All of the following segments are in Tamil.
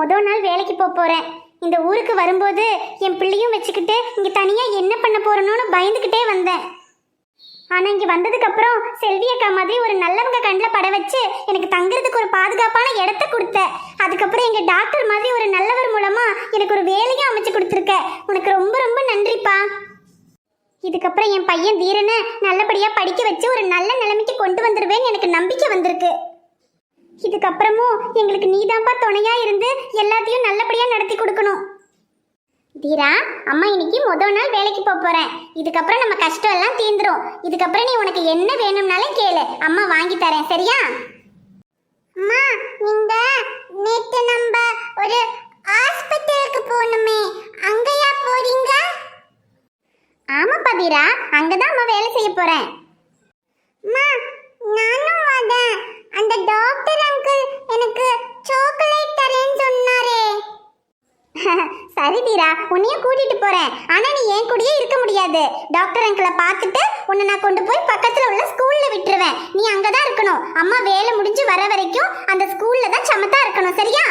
முதல் நாள் வேலைக்கு போறேன். இந்த ஊருக்கு வரும்போது என் பிள்ளையும் வச்சுக்கிட்டு இங்க தனியா என்ன பண்ண போறேன்னு பயந்துக்கிட்டே வந்தேன். ஆனா இங்க வந்ததுக்கு அப்புறம் செல்வி அக்கா மாதிரி ஒரு நல்லவங்க கண்ணில் பட வச்சு எனக்கு தங்குறதுக்கு ஒரு பாதுகாப்பான இடத்த கொடுத்த. அதுக்கப்புறம் எங்க டாக்டர் மாதிரி ஒரு நல்லவர் மூலமா எனக்கு ஒரு வேலையும் அமைச்சு கொடுத்துருக்க. உனக்கு ரொம்ப ரொம்ப நன்றிப்பா. இதுக்கப்புறம் என் பையன் தீரனை நல்லபடியா படிக்க வச்சு ஒரு நல்ல நிலைமைக்கு கொண்டு வந்துருவேன்னு எனக்கு நம்பிக்கை வந்திருக்கு. இதுக்கப்புறமும் எங்களுக்கு நீதான்ப்பா துணையா இருந்து எல்லாத்தையும் நல்லபடியா நடத்தி கொடுக்கணும். தீரா, அம்மா இன்னைக்கு முதல் நாள் வேலைக்கு போறேன். இதுக்கப்புறம் நம்ம கஷ்டம் எல்லாம் தீந்துரும். இதுக்கப்புறம் நீ உனக்கு என்ன வேணும்னாலும் கேளு, அம்மா வாங்கி தரேன். சரியா? அம்மா, நீங்க நேத்து நம்ம ஒரு ஹாஸ்பிடலுக்கு போணுமே, அங்கயா போறீங்க? ஆமாப்பா தீரா, அங்கதான் அம்மா வேலை செய்ய போறேன். அம்மா, நானும் வரேன். அந்த டாக்டர் அங்கிள் எனக்கு சாக்லேட் தரேன்னு சொன்னாரே. சரி தீரா, உன்னையும் கூட்டிட்டு போறேன். ஆனா நீ என் கூடயே இருக்க முடியாது. டாக்டர் அங்கிளை பார்த்துட்டு உன்னை நான் கொண்டு போய் பக்கத்துல உள்ள ஸ்கூல்ல விட்டுருவேன். நீ அங்கதான் இருக்கணும். அம்மா வேலை முடிஞ்சு வர வரைக்கும் அந்த ஸ்கூல்ல தான் சமத்தா இருக்கணும். சரியா?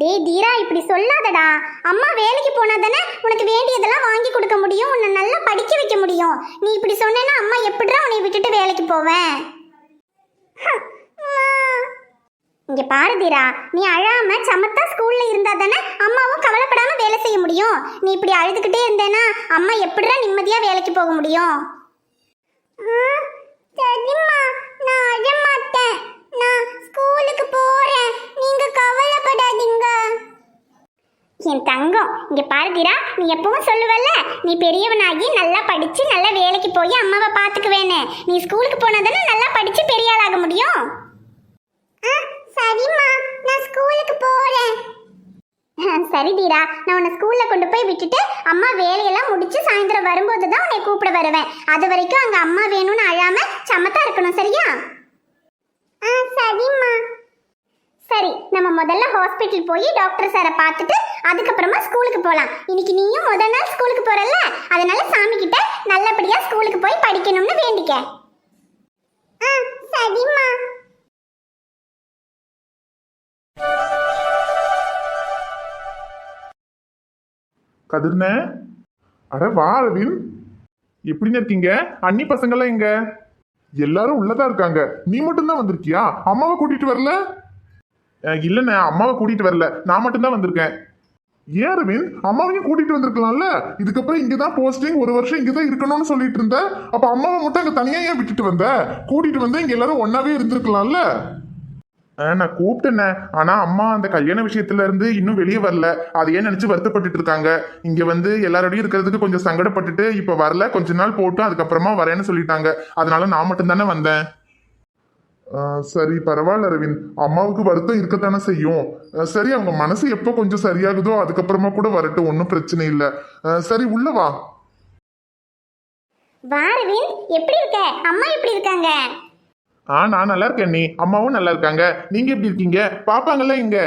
டேய் தீரா, இப்படி சொல்லாதடா. அம்மா வேலைக்கு போனா தானே உனக்கு வேண்டியதெல்லாம் வாங்கி கொடுக்க முடியும், உன்னை நல்லா படிக்க வைக்க முடியும். நீ இப்படி சொன்னேன்னா அம்மா எப்படிடா உன்னை விட்டுட்டு வேலைக்கு போவேன்? இங்க பாரு தீரா, நீ அழாம சமத்தா ஸ்கூல்ல இருந்தா தானே அம்மாவும் கவலைப்படாம வேலை செய்ய முடியும். நீ இப்படி அழுதுகிட்டே இருந்தேன்னா அம்மா எப்படிடா நிம்மதியா வேலைக்கு போக முடியும்? சரிம்மா, நான் அழ மாட்டேன். நான் ஸ்கூலுக்கு போறேன். நீங்க கவலைப்படாதீங்க. என் தங்கம், இங்க பாரு தீரா, நீ எப்பவும் சொல்லுவல்ல, நீ பெரியவனாகி நல்லா படிச்சு நல்லா வேலைக்கு போய் அம்மாவை பாத்துக்குவேன்னு. நீ ஸ்கூலுக்கு போனா தானே நல்லா படிச்சு பெரிய ஆளாக முடியும். சரிம்மா, நான் ஸ்கூலுக்கு போறேன். சரி தீரா, நான் உன்னை ஸ்கூல்ல கொண்டு போய் விட்டுட்டு அம்மா வேலையெல்லாம் முடிச்சு சாயந்தரம் வரும்போது தான் உன்னை கூப்பிட வருவேன். அது வரைக்கும் அங்க அம்மா வேணும்னு அழாம சமத்தா இருக்கணும். சரியா? சரிம்மா. சரி, நம்ம முதல்ல ஹாஸ்பிட்டல் போய் டாக்டர் சாரை பார்த்துட்டு அதுக்கப்புறமா ஸ்கூலுக்கு போகலாம். இன்னைக்கு நீயும் முதல் நாள் ஸ்கூலுக்கு போறல்ல, அதனால சாமி கிட்ட நல்லபடியா ஸ்கூலுக்கு போய் படிக்கணும்னு வேண்டிக்க. சரிம்மா. கதிர்னே, அட வா அரவிந்த், எப்படின்னு இருக்கீங்க? அண்ணி பசங்கெல்லாம் எங்க? எல்லாரும் உள்ளதா இருக்காங்க. நீ மட்டும்தான் வந்திருக்கியா? அம்மாவை கூட்டிட்டு வரல? இல்லண்ணே, அம்மாவை கூட்டிட்டு வரல, நான் மட்டும்தான் வந்திருக்கேன். ஏன் அரவிந்த், அம்மாவையும் கூட்டிட்டு வந்திருக்கலாம்ல? இதுக்கப்புறம் இங்கதான் போஸ்டிங், ஒரு வருஷம் இங்கதான் இருக்கணும்னு சொல்லிட்டு இருந்த. அப்ப அம்மாவை மட்டும் அங்க தனியா ஏன் விட்டுட்டு வந்த? கூட்டிட்டு வந்து இங்க எல்லாரும் ஒன்னாவே இருந்திருக்கலாம்ல? நான் கூப்பிட்டேண்ணே, ஆனா அம்மா அந்த கல்யாண விஷயத்துல இருந்து இன்னும் வெளியே வரல. அதையே நினைச்சு வருத்தப்பட்டுட்டு இருக்காங்க. இங்க வந்து எல்லாரோடையும் இருக்கிறதுக்கு கொஞ்சம் சங்கடப்பட்டுட்டு இப்ப வரல, கொஞ்ச நாள் போட்டும் அதுக்கப்புறமா வரேன்னு சொல்லிட்டாங்க. அதனால நான் மட்டும் தானே வந்தேன். சரி, பரவாயில்ல அரவிந்த், அம்மாவுக்கு வருத்தம் இருக்கத்தானே செய்யும். சரி, அவங்க மனசு எப்போ கொஞ்சம் சரியாகுதோ அதுக்கப்புறமா கூட வரட்டும், ஒன்றும் பிரச்சனை இல்லை. சரி, உள்ள வா. அரவிந்த், எப்படி இருக்க? அம்மா எப்படி இருக்காங்க? நான் நல்லா இருக்கேன். நீ அம்மாவும் நல்லா இருக்காங்க. நீங்க எப்படி இருக்கீங்க? பாப்பாங்கல்ல இங்க?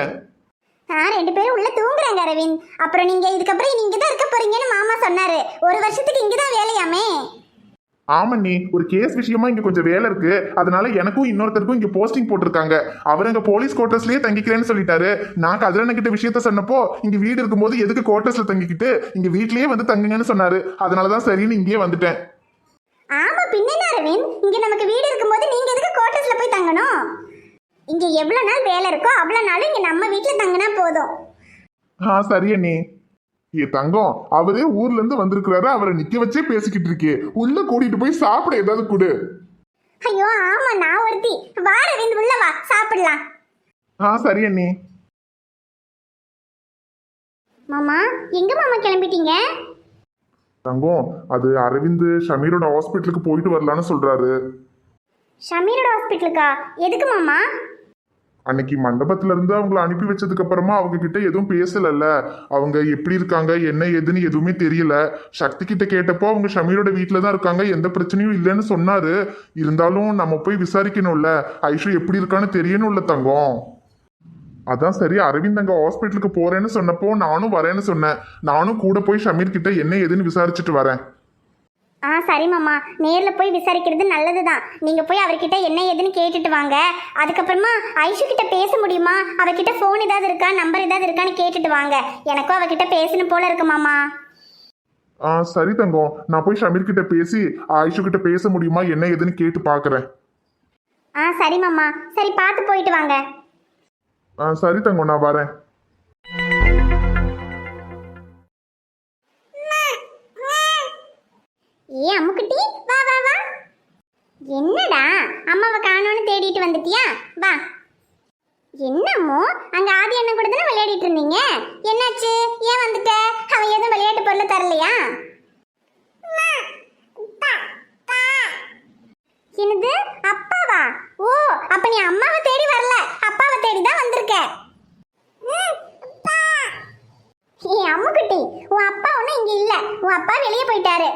ரெண்டு பேரும் உள்ள தூங்குறாங்க அரவிந்த். அப்புறம் நீங்க இதுக்கப்புறம் நீங்க தான் இருக்க போறீங்கன்னு மாமா சொன்னாரு. ஒரு வருஷத்துக்கு இங்கதான் வேலையாமே. ஆமா, நீ ஒரு கேஸ் விஷயமா இங்க கொஞ்சம் வேலை இருக்கு. அதனால எனக்கும் இன்னொருத்தருக்கும் இங்க போஸ்டிங் போட்டிருக்காங்க. அவர் அங்க போலீஸ் குவார்டர்ஸ்லயே தங்கிக்கிறேன்னு சொல்லிட்டாரு. நான் கதிரண்ண கிட்ட விஷயத்த சொன்னப்போ இங்க வீடு இருக்கும்போது எதுக்கு குவார்டர்ஸ்ல தங்கிக்கிட்டு இங்க வீட்லயே வந்து தங்குங்கன்னு சொன்னாரு. அதனாலதான் சரின்னு இங்கேயே வந்துட்டேன். ஆமா, பின்ன அரவிந்த், இங்க நமக்கு வீடு இருக்கும்போது நீங்க எதுக்கு குவார்டர்ஸ்ல போய் தங்கணும்? இங்க எவ்வளவு நாள் வேலை இருக்கோ அவ்வளவு நாள் இங்க நம்ம வீட்டுல தங்கினா போதும். சரி அண்ணி. ஏ தங்கம், அவரே ஊர்ல இருந்து வந்திருக்கிறாரு, அவரை நிக்க வச்சே பேசிக்கிட்டு இருக்கே. உள்ள கூட்டிட்டு போய் சாப்பிட ஏதாவது கொடு. ஐயோ ஆமா, நான் ஒருத்தி. வா அரவிந்த், உள்ள வா, சாப்பிடலாம். சரி அண்ணி. மாமா, எங்க மாமா கிளம்பிட்டீங்க? தங்கம், அது அரவிந்த் ஷமீரோட ஹாஸ்பிட்டலுக்கு போயிட்டு வரலான்னு சொல்றாரு. ஷமீரோட ஹாஸ்பிட்டலுக்கா? எதுக்கு மாமா? அன்னைக்கு மண்டபத்துல இருந்து அவங்கள அனுப்பி வச்சதுக்கு அப்புறமா அவங்க கிட்ட எதுவும் பேசலல்ல. அவங்க எப்படி இருக்காங்க என்ன ஏதுன்னு எதுவுமே தெரியல. சக்தி கிட்ட கேட்டப்போ அவங்க ஷமீரோட வீட்டுல தான் இருக்காங்க, எந்த பிரச்சனையும் இல்லைன்னு சொன்னாரு. இருந்தாலும் நம்ம போய் விசாரிக்கணும்ல, ஐஷு எப்படி இருக்கான்னு தெரியணும்ல தங்கம். அதான் சரி, அரவிந்த் அங்க ஹாஸ்பிட்டலுக்கு போறேன்னு சொன்னப்போ நானும் வரேன்னு சொன்னேன். நானும் கூட போய் ஷமீர் கிட்ட என்ன ஏதுன்னு விசாரிச்சுட்டு வரேன். சரி மாமா, நேரில் போய் விசாரிக்கிறது நல்லது தான். நீங்கள் போய் அவர்கிட்ட என்ன ஏதுன்னு கேட்டுட்டு வாங்க. அதுக்கப்புறமா ஐஷு கிட்ட பேச முடியுமா, அவர்கிட்ட ஃபோன் ஏதாவது இருக்கா, நம்பர் ஏதாவது இருக்கான்னு கேட்டுட்டு வாங்க. எனக்கும் அவர்கிட்ட பேசணும் போல இருக்கு மாமா. சரி தங்கம், நான் போய் ஷமீர் கிட்ட பேசி ஆயிஷு கிட்ட பேச முடியுமா என்ன ஏதுன்னு கேட்டு பார்க்குறேன். சரி மாமா, சரி பார்த்து போயிட்டு வாங்க. சரி தங்கம், நான் வரேன். அம்முக்குட்டி, வா வா வா. என்னடா அம்மாவை காணோன்னு தேடிட்டு வந்துட்டியா? வா. என்னம்மோ, அங்க ஆதி அண்ணன் கூட தானே விளையாடிட்டு இருந்தீங்க, என்னாச்சு? ஏன் வந்துட்ட? அவன் எதுவும் விளையாட்டு பொருள் தரலையா? என்னது, அப்பாவா? ஓ, அப்ப நீ அம்மாவை தேடி வரல, அப்பாவை தேடி தான் வந்திருக்க. அம்முக்குட்டி, உன் அப்பா ஒன்னும் இங்க இல்ல, உன் அப்பா வெளியே போயிட்டாரு.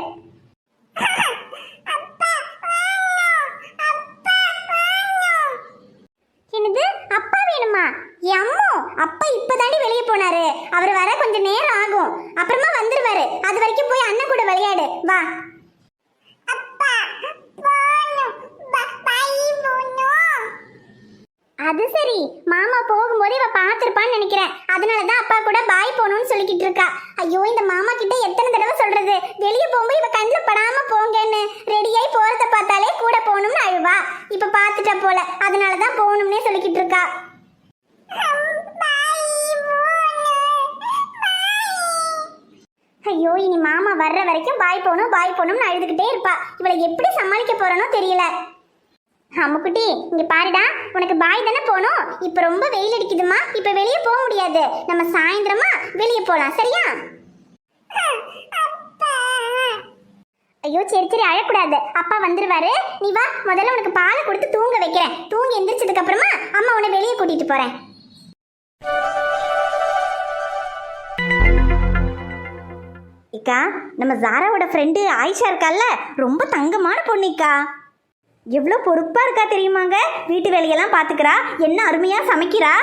என்னது, அப்பா வேணுமா? அம்மோ, அப்பா இப்பதாண்டி வெளியே போனாரு, அவர் வர கொஞ்சம் நேரம் ஆகும், அப்புறமா வந்துருவாரு. அது வரைக்கும் போய் அண்ணன் கூட விளையாடு, வா. அது சரி, மாமா போகும்போது இவ பார்த்திருப்பான்னு நினைக்கிறேன், அதனாலதான் அப்பா கூட பாய் போகணும்னு சொல்லிக்கிட்டு இருக்கா. ஐயோ, இந்த மாமா கிட்ட எத்தனை தடவை சொல்றது, வெளியே போகும்போது இவ கண்ணில் படாம போங்கன்னு. ரெடியாகி போறத பார்த்தாலே கூட போகணும்னு அழுவா. இப்ப பார்த்துட்டா போல, அதனாலதான் போகணும்னே சொல்லிக்கிட்டு இருக்கா. ஐயோ, இனி மாமா வர்ற வரைக்கும் பாய் போகணும்னு அழுதுகிட்டே இருப்பா. இவளை எப்படி சமாளிக்க போறனோ தெரியல. அம்முக்குட்டி, இங்க பாருடா, உனக்கு பாய் தானே போகணும். இப்ப ரொம்ப வெயில் அடிக்குதுமா, இப்ப வெளியே போக முடியாது. நம்ம சாயந்தரமா வெளியே போலாம், சரியா? ஐயோ, சரி சரி, அழக்கூடாது, அப்பா வந்துருவாரு. நீ வா, முதல்ல உனக்கு பாலை கொடுத்து தூங்க வைக்கிறேன். தூங்கி எந்திரிச்சதுக்கு அப்புறமா அம்மா உன்னை வெளியே கூட்டிட்டு போறேன். இக்கா, நம்ம ஜாராவோட ஃப்ரெண்டு ஆயிஷா இருக்கால்ல, ரொம்ப தங்கமான பொண்ணுக்கா. எவ்வளோ பொறுப்பாக இருக்கா தெரியுமாங்க. வீட்டு வேலையெல்லாம் பார்த்துக்கிறா, என்ன அருமையாக சமைக்கிறா.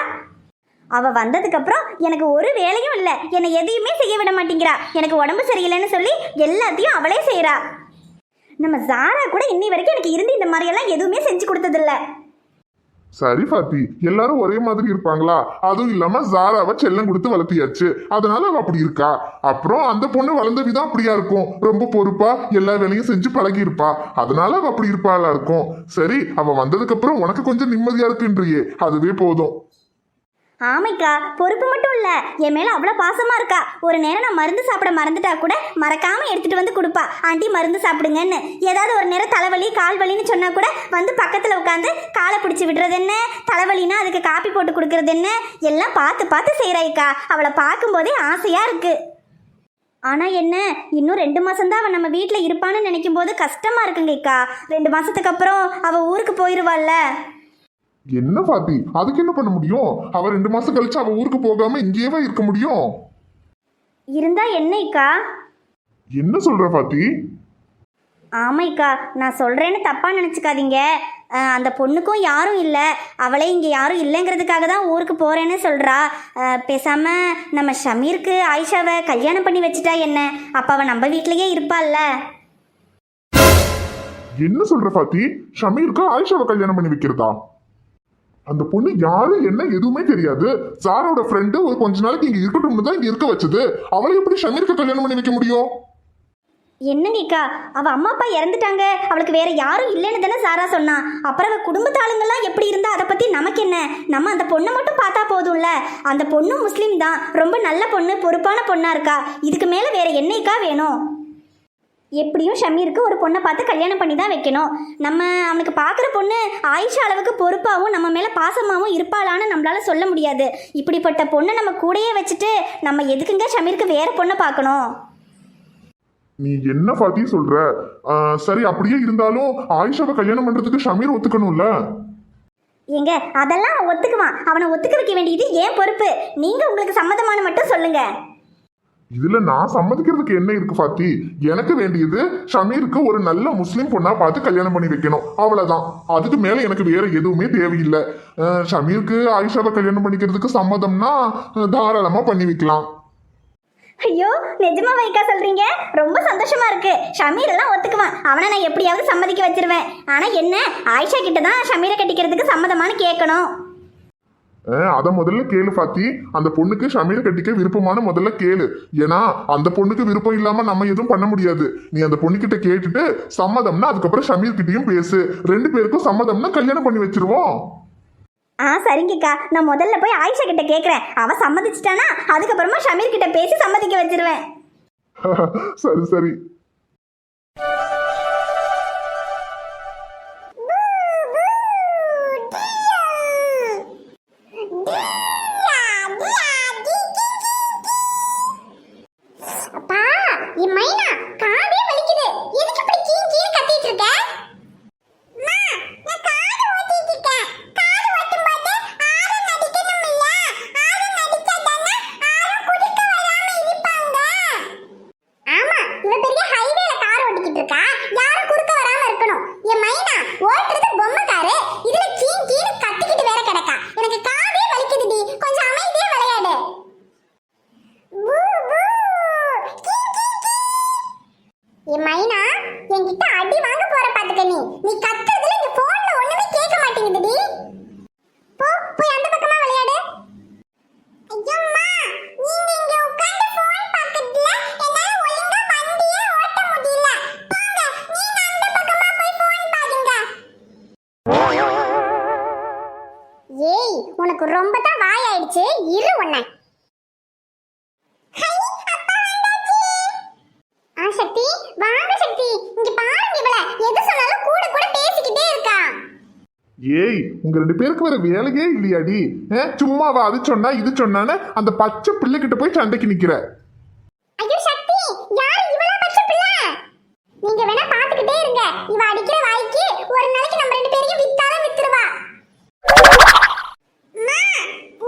அவள் வந்ததுக்கப்புறம் எனக்கு ஒரு வேலையும் இல்லை, என்னை எதையுமே செய்ய விட மாட்டேங்கிறா. எனக்கு உடம்பு சரியில்லைன்னு சொல்லி எல்லாத்தையும் அவளே செய்கிறா. நம்ம ஜாரா கூட இன்னி வரைக்கும் எனக்கு இருந்து இந்த மாதிரியெல்லாம் எதுவுமே செஞ்சு கொடுத்ததில்ல. சரி பாத்தி, எல்லாரும் ஒரே மாதிரி இருப்பாங்களா? அதுவும் இல்லாம ஜாராவை செல்லம் கொடுத்து வளர்த்தியாச்சு, அதனால அவ அப்படி இருக்கா. அப்புறம் அந்த பொண்ணு வளர்ந்த விதம் அப்படியா இருக்கும், ரொம்ப பொறுப்பா எல்லா வேலையும் செஞ்சு பழகி இருப்பா, அதனால அவ அப்படி இருப்பாளா இருக்கும். சரி, அவ வந்ததுக்கு அப்புறம் உனக்கு கொஞ்சம் நிம்மதியா இருக்குன்றியே, அதுவே போதும். ஆமைக்கா, பொறுப்பு மட்டும் இல்லை, என் மேலே அவ்வளோ பாசமாக இருக்கா. ஒரு நேரம் நான் மருந்து சாப்பிட மறந்துட்டா கூட மறக்காமல் எடுத்துகிட்டு வந்து கொடுப்பா. ஆண்டி மருந்து சாப்பிடுங்கன்னு. ஏதாவது ஒரு நேரம் தலைவலி கால் வலின்னு சொன்னால் கூட வந்து பக்கத்தில் உட்காந்து காலை பிடிச்சி விடுறது என்ன, தலைவலின்னா அதுக்கு காப்பி போட்டு கொடுக்கறது என்ன, எல்லாம் பார்த்து பார்த்து செய்கிறாய்க்கா. அவளை பார்க்கும்போதே ஆசையாக இருக்குது. ஆனால் என்ன, இன்னும் 2 மாதம்தான் அவன் நம்ம வீட்டில் இருப்பான்னு நினைக்கும் போது கஷ்டமாக இருக்குங்கக்கா. 2 மாதத்துக்கு அப்புறம் அவள் ஊருக்கு போயிடுவாள்ல. என்ன பாத்தி, அதுக்கு என்ன பண்ண முடியும்? அவ 2 மாசம் கழிச்சு அவ ஊருக்கு போகாம இங்கேயே இருக்க முடியும். இருந்தா என்னைக்கா? என்ன சொல்ற பாத்தி? ஆமைக்கா, நான் சொல்றேன்னு தப்பா நினைச்சுக்காதீங்க. அந்த பொண்ணுக்கும் யாரும் இல்லை, அவளே இங்கே யாரும் இல்லைங்கிறதுக்காக தான் ஊருக்கு போறேன்னு சொல்றா. பேசாம நம்ம ஷமீருக்கு ஆயிஷாவை கல்யாணம் பண்ணி வச்சுட்டா என்ன, அப்ப அவ நம்ம வீட்லயே இருப்பாள்ல. என்ன சொல்ற பாத்தி? ஷமீருக்கு ஆயிஷாவை கல்யாணம் பண்ணி வைக்கிறதா? அந்த பொண்ணு யாரு என்ன எதுவுமே தெரியாது. சாரோட ஃப்ரெண்டு ஒரு கொஞ்ச நாளைக்கு இங்க இருக்கட்டும்னு தான் இங்க இருக்க வச்சது. அவளை எப்படி ஷமீருக்கு கல்யாணம் பண்ணி வைக்க முடியும்? என்னங்கக்கா, அவ அம்மா அப்பா இறந்துட்டாங்க, அவளுக்கு வேற யாரும் இல்லைன்னு தானே சாரா சொன்னா. அப்புறம் அவ குடும்பத்து ஆளுங்கெல்லாம் எப்படி இருந்தா அதை பத்தி நமக்கு என்ன? நம்ம அந்த பொண்ணை மட்டும் பார்த்தா போதும்ல. அந்த பொண்ணு முஸ்லீம் தான், ரொம்ப நல்ல பொண்ணு, பொறுப்பான பொண்ணா இருக்கா. இதுக்கு மேல வேற என்னைக்கா வேணும்? எப்படியும் ஷமீருக்கு ஒரு பொண்ணை பார்த்து கல்யாணம் பண்ணி தான் வைக்கணும். நம்ம அவனுக்கு பார்க்குற பொண்ணு ஆயிஷா அளவுக்கு பொறுப்பாகவும் நம்ம மேலே பாசமாகவும் இருப்பாளான்னு நம்மளால சொல்ல முடியாது. இப்படிப்பட்ட பொண்ணை நம்ம கூடயே வச்சுட்டு நம்ம எதுக்குங்க ஷமீருக்கு வேற பொண்ணை பார்க்கணும்? நீ என்ன பாத்தி சொல்ற? சரி, அப்படியே இருந்தாலும் ஆயிஷாவை கல்யாணம் பண்றதுக்கு ஷமீர் ஒத்துக்கணும்ல. ஏங்க, அதெல்லாம் ஒத்துக்குவான். அவனை ஒத்துக்க வைக்க வேண்டியது ஏன் பொறுப்பு. நீங்க உங்களுக்கு சம்மதமான மட்டும் சொல்லுங்க. இதுல நான் சம்மதிக்கிறதுக்கு என்ன இருக்கு பாத்தி? எனக்கு வேண்டியது ஷமீருக்கு ஒரு நல்ல முஸ்லீம் பொண்ணா பார்த்து கல்யாணம் பண்ணி வைக்கணும், அவ்வளவுதான். அதுக்கு மேல எனக்கு வேற எதுவுமே தேவையில்லை. ஷமீருக்கு ஆயிஷாவை கல்யாணம் பண்ணிக்கிறதுக்கு சம்மதம்னா தாராளமா பண்ணி வைக்கலாம். ஐயோ, நிஜமா வைக்கா சொல்றீங்க? ரொம்ப சந்தோஷமா இருக்கு. ஷமீர் எல்லாம் ஒத்துக்குவான். அவனை நான் எப்படியாவது சம்மதிக்க வச்சிருவேன். ஆனா என்ன, ஆயிஷா கிட்ட தான் ஷமீரை கட்டிக்கிறதுக்கு சம்மதமானு கேட்கணும். அத முதல்ல கேளு பாத்தி. அந்த பொண்ணுக்கு ஷமீரை கட்டிக்க விருப்பமான முதல்ல கேளு. ஏன்னா அந்த பொண்ணுக்கு விருப்பம் இல்லாம நம்ம எதுவும் பண்ண முடியாது. நீ அந்த பொண்ணுகிட்ட கேட்டுட்டு சம்மதம்னா அதுக்கப்புறம் ஷமீர் கிட்டயும் பேசு. 2 பேருக்கும் சம்மதம்னா கல்யாணம் பண்ணி வச்சிருவோம். சரிங்கக்கா, நான் முதல்ல போய் ஆயிஷா கிட்ட கேட்கறேன். அவ சம்மதிச்சிட்டானா அதுக்கப்புறமா ஷமீர் கிட்ட பேசி சம்மதிக்க வச்சிருவேன். சரி சரி. அப்பா, என் மைனா காதே வலிக்குது. எதுக்கு இப்படி கீ கீ கத்திட்டு இருக்க? அம்மா, நான் காது ஓட்டிட்டு இருக்கேன். காது ஓட்டும்போது ஆரம் நடிக்கணும் இல்ல? ஆரம் நடிச்சாதானே ஆரம் குடிக்க வராம இருப்பாங்க. ஆமா, இவ பெரிய ஹைவேல கார் ஓட்டிக்கிட்டு இருக்கா. யாரும் குறுக்க வராம இருக்கணும். என் மைனா ஓட்டுறது பொம்மை காரு. இதுல கீ கீன்னு கத்திக்கிட்டு வேற கிடக்கா. எனக்கு காதே வலிக்குதுடி. கொஞ்சம் அமைதியா விளையாடு. பூ பூ என் மைனா, என்கிட்ட அடி வாங்க போற பாத்துக்க. நீ கத்துறதுல இந்த போன்ல ஒண்ணுமே கேட்க மாட்டேங்குதுடி. போ போய் அந்த பக்கமா விளையாடு. ஐயம்மா, நீங்க இங்க உட்கார்ந்து போன் பார்க்கறதுல என்னால ஒழுங்கா வண்டியே ஓட்ட முடியல. போங்க, நீங்க அந்த பக்கமா போய் போன் பாருங்க. ஏய், உனக்கு ரொம்ப தான் வாய் ஆயிடுச்சு. இரு உன்னை. சக்தி, வாங்க சக்தி. இங்க பாருங்க, இவள எது சொன்னாலும் கூட கூட பேசிக்கிட்டே இருக்கா. ஏய், உங்க 2 பேருக்கு வேற வேலையே இல்லையாடி? சும்மாவா அது சொன்னா இது சொன்னான்னு அந்த பச்சை பிள்ளைகிட்ட போய் சண்டைக்கு நிக்கிற? ஐயோ சக்தி, யார் இவளா பச்சை பிள்ளை? நீங்க வேணா பாத்துக்கிட்டே இருங்க. இவ அடிக்கிற வாய்க்கு ஒரு நாளைக்கு நம்ம 2 பேரையும் வித்தாலும் வித்துருவா. அம்மா,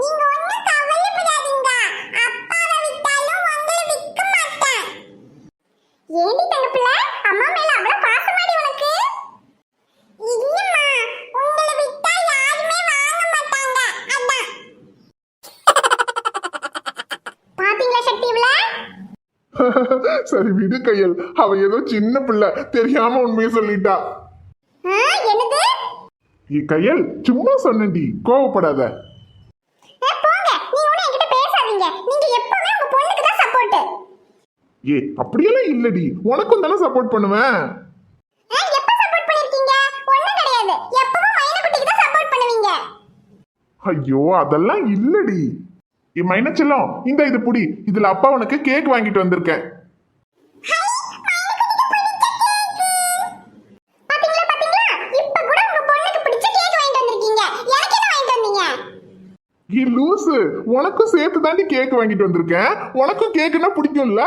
நீங்க ஒண்ணும் கவலைப்படாதீங்க. அப்பாவை வித்தாலும் உங்களை விக்க மாட்டேன். ஏண்டி தங்க பிள்ளை, அம்மா மேல அவ்வளவு பாசமாடி உனக்கு? இல்லம்மா, உங்களை விட்டா யாருமே வாங்க மாட்டாங்க. அதான். பாத்தீங்களா சக்தி இவள? சரி விடு கையல். அவ ஏதோ சின்ன பிள்ளை, தெரியாம உண்மையை சொல்லிட்டா. என்னது? கையல், சும்மா சொன்னடி, கோவப்படாத. போங்க, நீ ஒண்ணு என்கிட்ட பேசாதீங்க. நீங்க எப்பவுமே உங்க பொண்ணுக்கு தான் சப்போர்ட். அப்படியெல்லாம் இல்லடி, உனக்கும் தானே சப்போர்ட் பண்ணுவேன். எப்ப சப்போர்ட் பண்ணிருக்கீங்க? ஒண்ணும் கிடையாது. எப்பவும் மைனா குட்டிக்கு தான் சப்போர்ட் பண்ணுவீங்க. ஐயோ, அதெல்லாம் இல்லடி. மைனா செல்லம், இந்த இது புடி. இதுல அப்பா உனக்கு கேக் வாங்கிட்டு வந்திருக்கேன். பாத்தீங்களா பாத்தீங்களா, இப்ப கூட உங்க பொண்ணுக்கு பிடிச்ச கேக் வாங்கிட்டு வந்திருக்கீங்க. எனக்கு என்ன வாங்கிட்டு வந்தீங்க? லூசு, உனக்கும் சேர்த்து தாண்டி கேக் வாங்கிட்டு வந்திருக்கேன். உனக்கும் கேக்குன்னா பிடிக்கும்ல?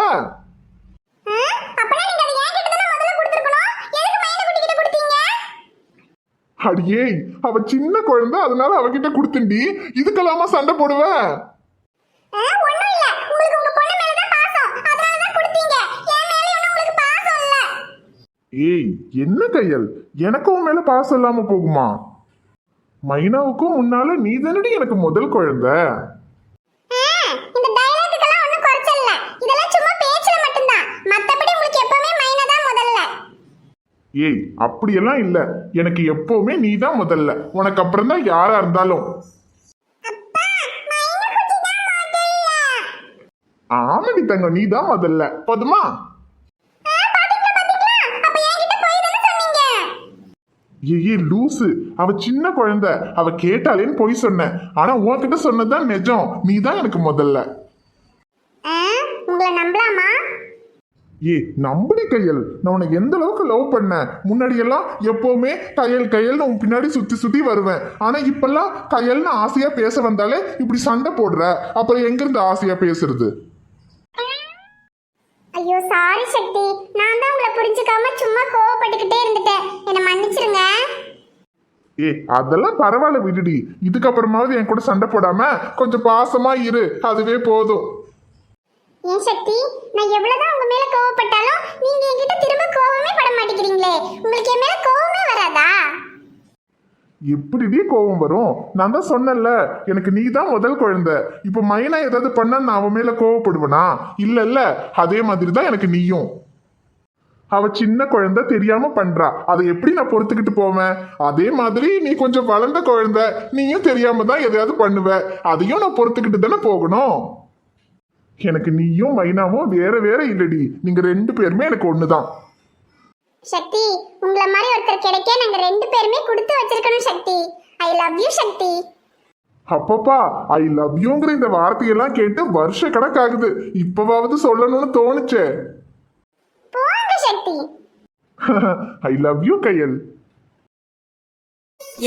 அப்பனா நீங்க அதை என்கிட்ட தான முதல்ல கொடுத்திருக்கணும். எதுக்கு மைனா குட்டி கிட்ட கொடுத்தீங்க? அடியே, அவ சின்ன குழந்தை, அதனால அவகிட்ட கொடுத்துண்டி. இதுக்கெல்லாமா சண்டை போடுவ? ஒண்ணும் இல்ல, உங்களுக்கு உங்க பொண்ணு மேல தான் பாசம். அதனால தான் கொடுத்தீங்க. என் மேல ஒண்ணும் உங்களுக்கு பாசம் இல்ல. ஏய், என்ன கையல், எனக்கும் உன் மேல பாசம் இல்லாம போகுமா? மைனாவுக்கும் முன்னால நீ தானடி எனக்கு முதல் குழந்தை. இந்த டயலாக்குக்கெல்லாம் ஒண்ணும் குறைச்சல் இல்ல. இதெல்லாம் சும்மா பேச்சுல மட்டும்தான். மத்தபடி உங்களுக்கு எப்பவுமே மைனா தான் முதல்ல. ஏய், அப்படியெல்லாம் இல்ல. எனக்கு எப்பவுமே நீ தான் முதல்ல. உனக்கு அப்புறம் தான் யாரா இருந்தாலும். அப்பா, மைனா குட்டி தான் முதல்ல. ஆமாடி தங்கம், நீ தான் முதல்ல. போதுமா? பாத்தீங்களா பாத்தீங்களா, அப்ப என்கிட்ட போய் தான சொன்னீங்க. ஏய் லூசு, அவ சின்ன குழந்தை, அவ கேட்டாலேன்னு போய் சொன்னேன். ஆனா உன்கிட்ட சொன்னதுதான் நிஜம். நீ தான் எனக்கு முதல்ல. உங்களை நம்பலாமா? நம்படி கையல். நான் உனக்கு எந்த அளவுக்கு லவ் பண்ணேன். முன்னாடி எல்லாம் எப்பவுமே கையல் கையல்னு உன் பின்னாடி சுத்தி சுத்தி வருவேன். ஆனா இப்பெல்லாம் கையல்னு ஆசையா பேச வந்தாலே இப்படி சண்டை போடுற. அப்புறம் எங்க இருந்து ஆசையா பேசுறது? ஐயோ சாரி சக்தி, நான் தான் உங்களை புரிஞ்சுக்காம சும்மா கோவப்பட்டுக்கிட்டே இருந்துட்டேன். என்னை மன்னிச்சிருங்க. அதெல்லாம் பரவாயில்ல, விடுடி. இதுக்கப்புறமாவது என் கூட சண்டை போடாம கொஞ்சம் பாசமா இரு, அதுவே போதும். ஏன் சக்தி, நான் எவ்வளவுதான் உங்க மேல கோவப்பட்டாலும் நீங்க என்கிட்ட திரும்ப கோவமே பட மாட்டேங்கிறீங்களே. உங்களுக்கு என் மேல கோவமே வராதா? எப்படிடி கோவம் வரும்? நான் தான் சொன்னேன்ல, எனக்கு நீ தான் முதல் குழந்தை. இப்ப மைனா ஏதாவது பண்ணா நான் அவன் மேல கோவப்படுவேனா? இல்ல, அதே மாதிரி தான் எனக்கு நீயும். அவ சின்ன குழந்தை தெரியாம பண்றா, அதை எப்படி நான் பொறுத்துக்கிட்டு போவேன்? அதே மாதிரி நீ கொஞ்சம் வளர்ந்த குழந்தை, நீயும் தெரியாம தான் எதையாவது பண்ணுவ, அதையும் நான் பொறுத்துக்கிட்டு தானே போகணும். எனக்கு நீயும் மைனாவும் வேற வேற இல்லடி, நீங்க ரெண்டு பேருமே எனக்கு ஒண்ணுதான். சக்தி, உங்களை மாதிரி ஒருத்தர் கிடைக்க நாங்க 2 பேருமே கொடுத்து வச்சிருக்கணும் சக்தி. ஐ லவ் யூ சக்தி. அப்பப்பா, ஐ லவ் யூங்கிற இந்த வார்த்தையெல்லாம் கேட்டு வருஷ கணக்காகுது, இப்பவாவது சொல்லணும்னு தோணுச்சே. போங்க சக்தி. ஐ லவ் யூ கையல்.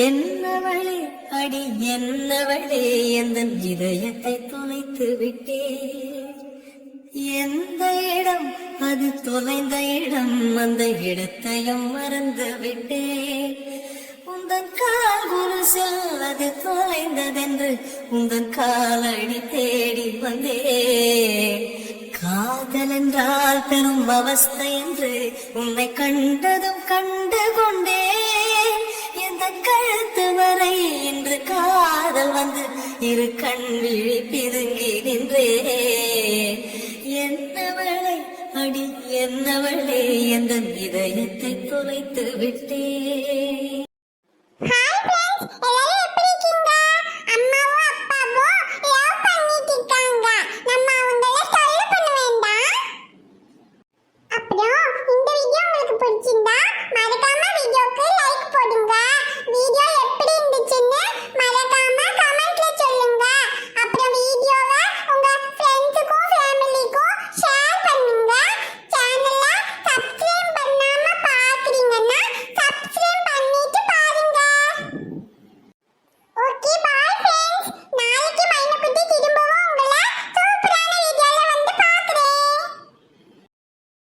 என்னவளே அடி என்னவளே எந்த இதயத்தை தொலைத்து விட்டே, எந்த இடம் அது தொலைந்த இடம், அந்த இடத்தையும் மறந்து விட்டே. உந்தன் கால் குருசில் அது தொலைந்ததென்று உந்தன் காலடி தேடி வந்தே. காதல் என்றால் பெரும் அவஸ்தை என்று உன்னை கண்டதும் கண்டு கொண்டே. எந்த கழுத்து வரை இன்று காதல் வந்து இரு கண் விழி பிதுங்கி நின்றே. என்னவளே அடி என்னவளே எந்த இதயத்தை தொலைத்து விட்டே.